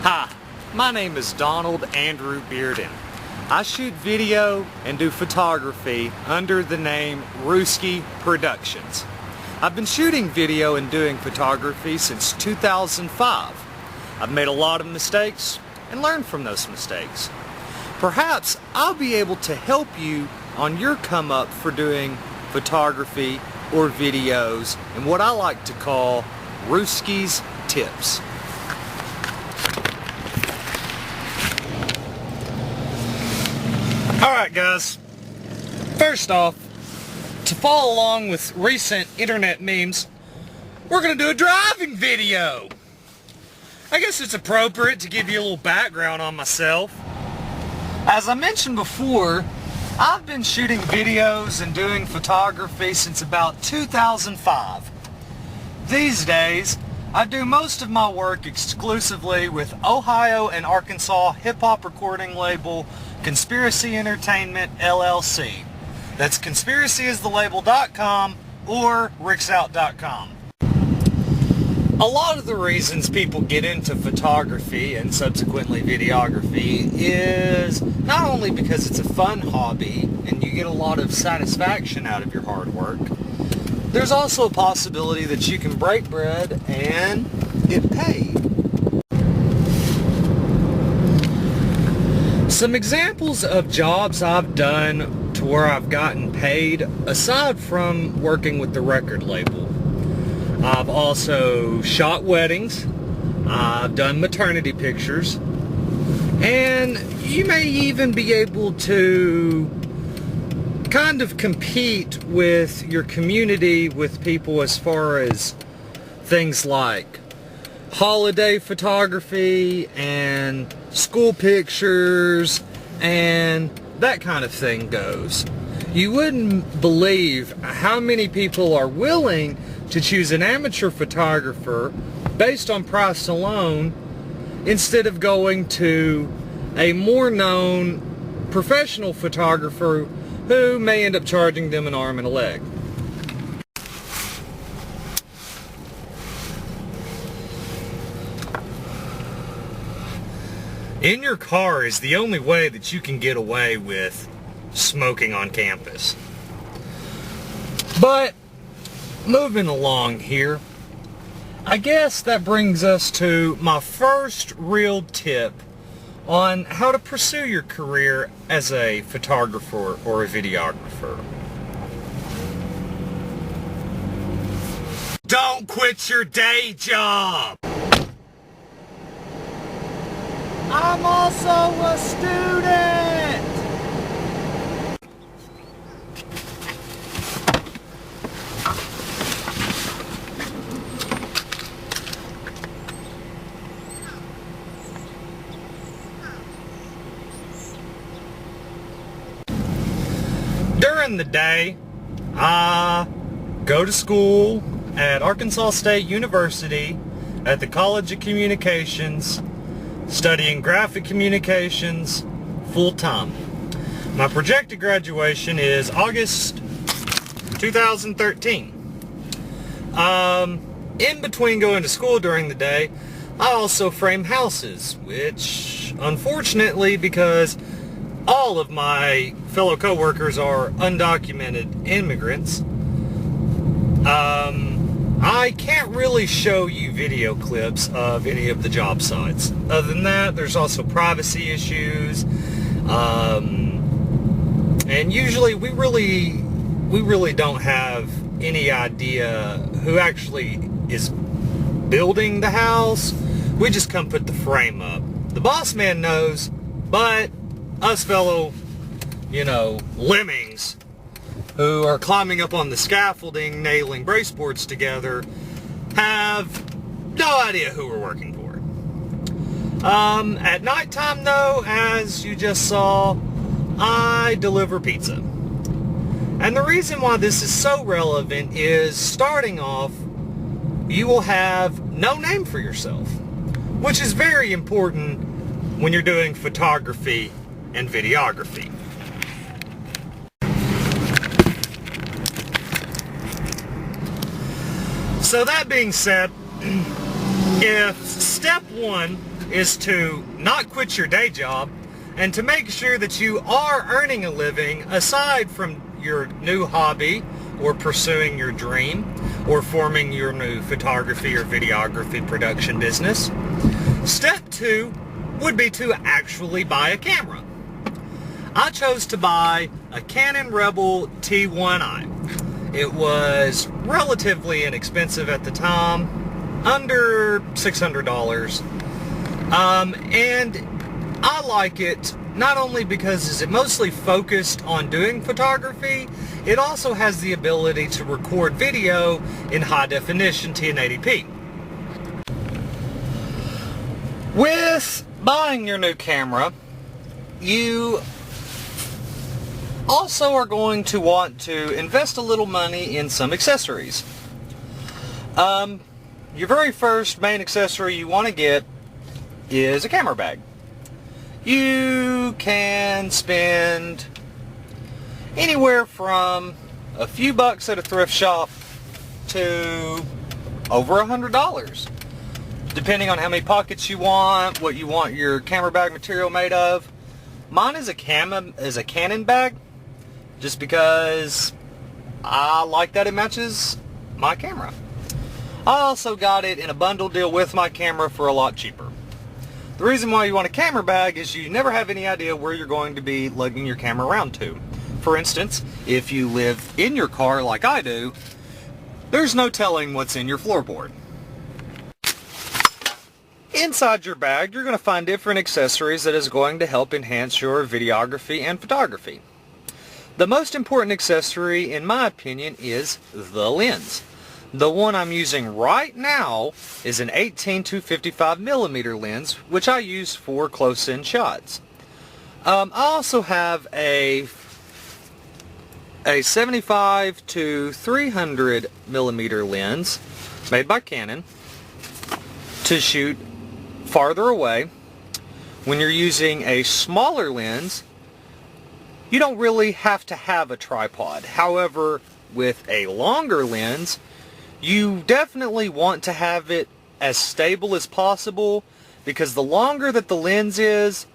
Hi, my name is Donald Andrew Bearden. I shoot video and do photography under the name Rooskie Productions. I've been shooting video and doing photography since 2005. I've made a lot of mistakes and learned from those mistakes. Perhaps I'll be able to help you on your come up for doing photography or videos in what I like to call Rooskie's Tips. Alright guys, first off, to follow along with recent internet memes, we're going to do a driving video. I guess it's appropriate to give you a little background on myself. As I mentioned before, I've been shooting videos and doing photography since about 2005. These days, I do most of my work exclusively with Ohio and Arkansas hip-hop recording label Conspiracy Entertainment, LLC. That's conspiracyisthelabel.com or ricsout.com. A lot of the reasons people get into photography and subsequently videography is not only because it's a fun hobby and you get a lot of satisfaction out of your hard work, there's also a possibility that you can break bread and get paid. Some examples of jobs I've done to where I've gotten paid, aside from working with the record label. I've also shot weddings, I've done maternity pictures, and you may even be able to kind of compete with your community with people as far as things like holiday photography and school pictures and that kind of thing goes. You wouldn't believe how many people are willing to choose an amateur photographer based on price alone instead of going to a more known professional photographer who may end up charging them an arm and a leg. In your car is the only way that you can get away with smoking on campus. But moving along here, I guess that brings us to my first real tip on how to pursue your career as a photographer or a videographer. Don't quit your day job! I'm also a student! During the day, I go to school at Arkansas State University at the College of Communications, studying graphic communications full-time. My projected graduation is August 2013. In between going to school during the day, I also frame houses, which unfortunately, because all of my fellow co-workers are undocumented immigrants, I can't really show you video clips of any of the job sites. Other than that, there's also privacy issues, and usually we really don't have any idea who actually is building the house. We just come put the frame up. The boss man knows, but us fellow, lemmings who are climbing up on the scaffolding, nailing brace boards together, have no idea who we're working for. At nighttime though, as you just saw, I deliver pizza. And the reason why this is so relevant is, starting off, you will have no name for yourself, which is very important when you're doing photography and videography. So that being said, if step one is to not quit your day job and to make sure that you are earning a living aside from your new hobby or pursuing your dream or forming your new photography or videography production business. Step 2 would be to actually buy a camera. I chose to buy a Canon Rebel T1i. It was relatively inexpensive at the time, under $600. And I like it not only because it's mostly focused on doing photography, it also has the ability to record video in high definition 1080p. With buying your new camera, you also are going to want to invest a little money in some accessories. Your very first main accessory you want to get is a camera bag. You can spend anywhere from a few bucks at a thrift shop to over $100, depending on how many pockets you want, what you want your camera bag material made of. Mine is a Canon bag, just because I like that it matches my camera. I also got it in a bundle deal with my camera for a lot cheaper. The reason why you want a camera bag is you never have any idea where you're going to be lugging your camera around to. For instance, if you live in your car like I do, there's no telling what's in your floorboard. Inside your bag, you're going to find different accessories that is going to help enhance your videography and photography. The most important accessory, in my opinion, is the lens. The one I'm using right now is an 18-55mm lens, which I use for close-in shots. I also have a 75-300mm lens made by Canon to shoot farther away. When you're using a smaller lens, you don't really have to have a tripod. However, with a longer lens, you definitely want to have it as stable as possible, because the longer that the lens is,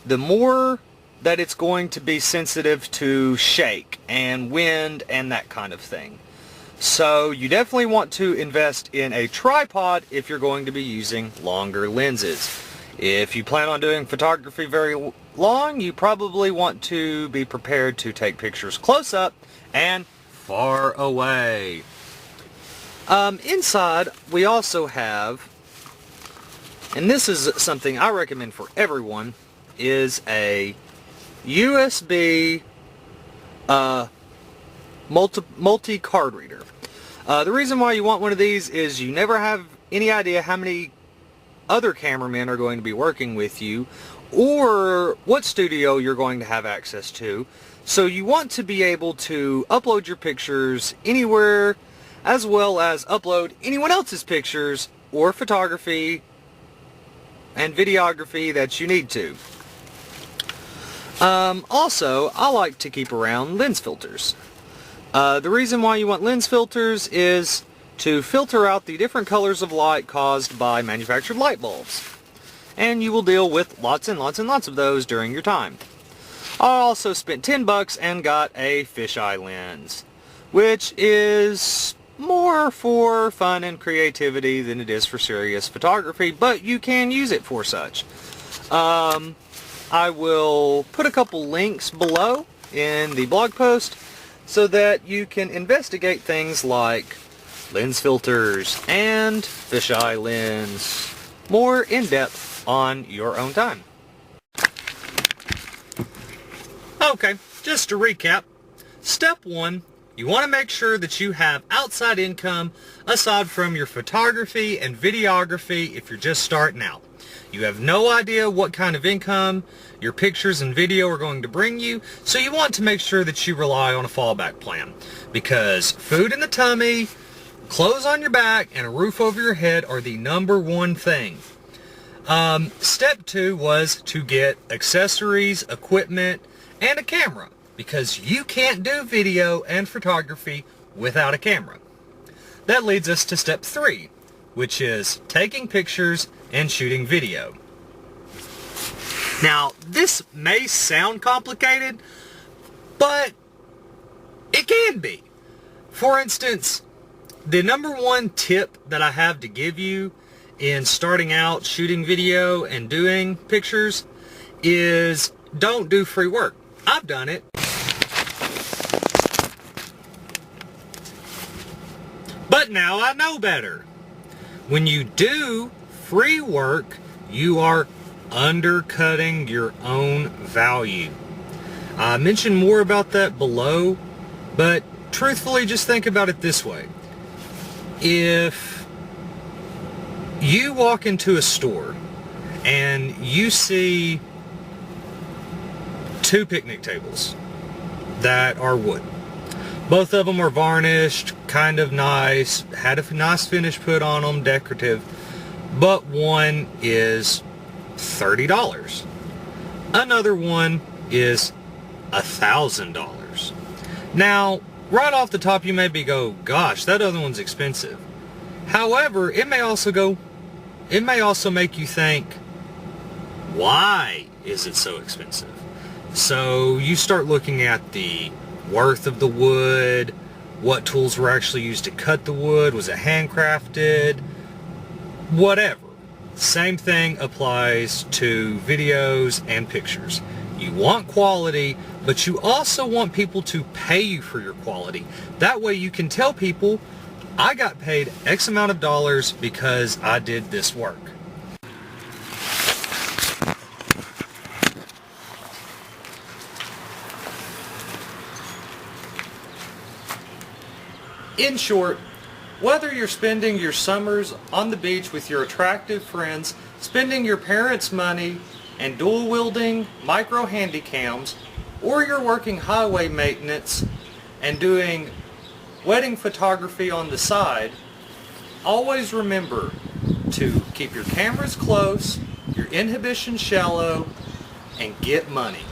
the more that it's going to be sensitive to shake and wind and that kind of thing. So you definitely want to invest in a tripod if you're going to be using longer lenses. If you plan on doing photography very long, you probably want to be prepared to take pictures close up and far away. Inside, we also have, and this is something I recommend for everyone, is a USB multi-card reader. The reason why you want one of these is you never have any idea how many other cameramen are going to be working with you, or what studio you're going to have access to. So you want to be able to upload your pictures anywhere, as well as upload anyone else's pictures or photography and videography that you need to. Also, I like to keep around lens filters. The reason why you want lens filters is to filter out the different colors of light caused by manufactured light bulbs. And you will deal with lots and lots and lots of those during your time. I also spent $10 and got a fisheye lens, which is more for fun and creativity than it is for serious photography, but you can use it for such. I will put a couple links below in the blog post so that you can investigate things like lens filters and fisheye lens more in depth on your own time. Okay, just to recap, step 1, you want to make sure that you have outside income aside from your photography and videography if you're just starting out. You have no idea what kind of income your pictures and video are going to bring you, so you want to make sure that you rely on a fallback plan, because food in the tummy, clothes on your back, and a roof over your head are the #1 thing. Step 2 was to get accessories, equipment, and a camera, because you can't do video and photography without a camera. That leads us to step 3, which is taking pictures and shooting video. Now, this may sound complicated, but it can be. For instance, the number one tip that I have to give you in starting out shooting video and doing pictures is don't do free work. I've done it. But now I know better. When you do free work, you are undercutting your own value. I mentioned more about that below, but truthfully, just think about it this way. If you walk into a store and you see 2 picnic tables that are wood, both of them are varnished, kind of nice, had a nice finish put on them, decorative, but one is $30. Another one is $1,000. Now, right off the top, you may go, gosh, that other one's expensive. However, it may also make you think, why is it so expensive? So you start looking at the worth of the wood, what tools were actually used to cut the wood, was it handcrafted, whatever. Same thing applies to videos and pictures. You want quality, but you also want people to pay you for your quality. That way you can tell people, I got paid X amount of dollars because I did this work. In short, whether you're spending your summers on the beach with your attractive friends, spending your parents' money and dual-wielding micro handycams, or you're working highway maintenance and doing wedding photography on the side, always remember to keep your cameras close, your inhibitions shallow, and get money.